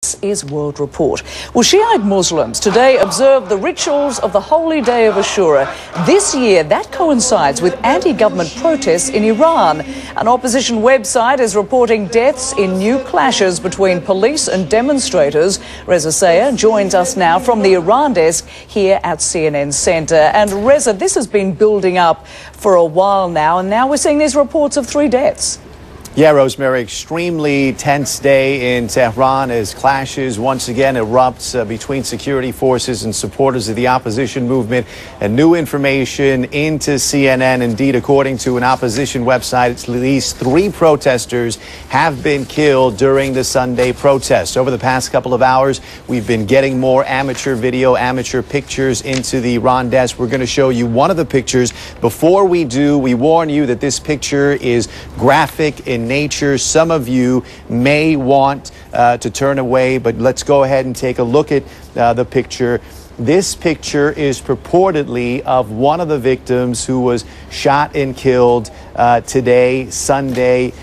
This is World Report. Well, Shiite Muslims today observe the rituals of the holy day of Ashura. This year, that coincides with anti-government protests in Iran. An opposition website is reporting deaths in new clashes between police and demonstrators. Reza Sayah joins us now from the Iran desk here at CNN Centre. And Reza, this has been building up for a while now, and now we're seeing these reports of 3 deaths. Yeah, Rosemary, extremely tense day in Tehran as clashes once again erupts between security forces and supporters of the opposition movement. And new information into CNN. Indeed, according to an opposition website, at least 3 protesters have been killed during the Sunday protest. Over the past couple of hours, we've been getting more amateur video, amateur pictures into the Iran desk. We're going to show you one of the pictures. Before we do, we warn you that this picture is graphic in nature. Some of you may want to turn away, but let's go ahead and take a look at the picture. This picture is purportedly of one of the victims who was shot and killed today, Sunday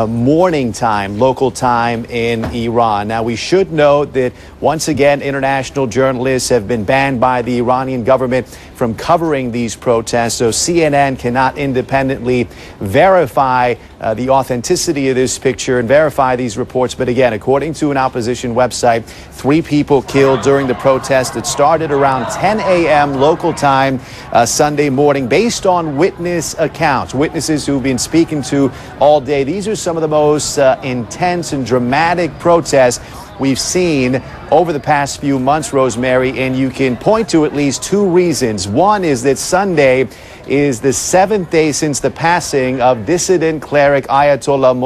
morning time, local time in Iran. Now, we should note that once again, international journalists have been banned by the Iranian government from covering these protests, so CNN cannot independently verify the authenticity of this picture and verify these reports. But again, according to an opposition website, 3 people killed during the protest that started around 10 a.m. local time Sunday morning, based on witness accounts, witnesses who've been speaking to all day. These are some of the most intense and dramatic protests we've seen over the past few months, Rosemary, and you can point to at least 2 reasons. One is that Sunday is the 7th day since the passing of dissident cleric Ayatollah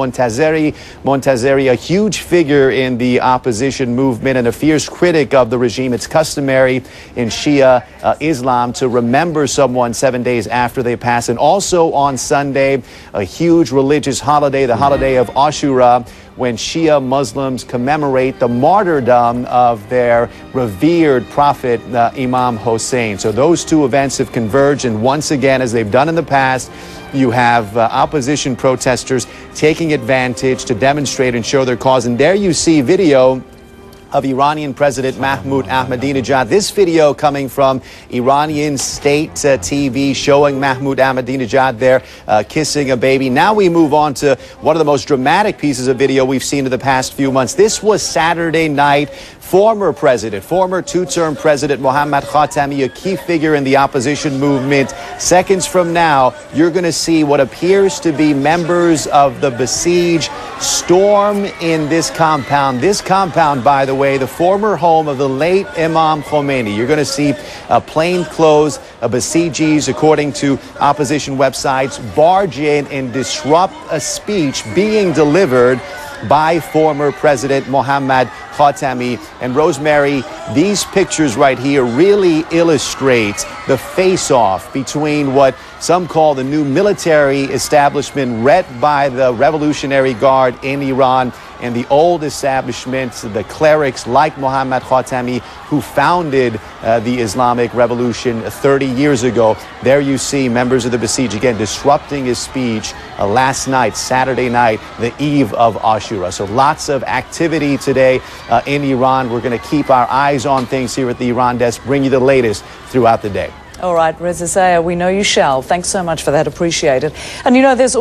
Montazeri, a huge figure in the opposition movement and a fierce critic of the regime. It's customary in Shia Islam to remember someone 7 days after they pass. And also on Sunday, a huge religious holiday, the holiday of Ashura, when Shia Muslims commemorate the martyrdom of their revered prophet, Imam Hussein. So those 2 events have converged, and once again, as they've done in the past, you have opposition protesters taking advantage to demonstrate and show their cause. And there you see video of Iranian President Mahmoud Ahmadinejad. This video coming from Iranian state TV showing Mahmoud Ahmadinejad there kissing a baby. Now we move on to one of the most dramatic pieces of video we've seen in the past few months. This was Saturday night. Former 2-term President Mohammad Khatami, a key figure in the opposition movement. Seconds from now, you're going to see what appears to be members of the Basij storm in this compound. This compound, by the way, the former home of the late Imam Khomeini. You're going to see plainclothes Basijis, according to opposition websites, barge in and disrupt a speech being delivered by former President Mohammad Khatami. And Rosemary, these pictures right here really illustrate the face-off between what some call the new military establishment led by the Revolutionary Guard in Iran and the old establishment, the clerics like Mohammad Khatami, who founded the Islamic Revolution 30 years ago. There you see members of the Basij, again, disrupting his speech last night, Saturday night, the eve of Ashura. So lots of activity today in Iran. We're going to keep our eyes on things here at the Iran desk, bring you the latest throughout the day. All right, Reza Sayah, we know you shall. Thanks so much for that. Appreciate it. And you know, there's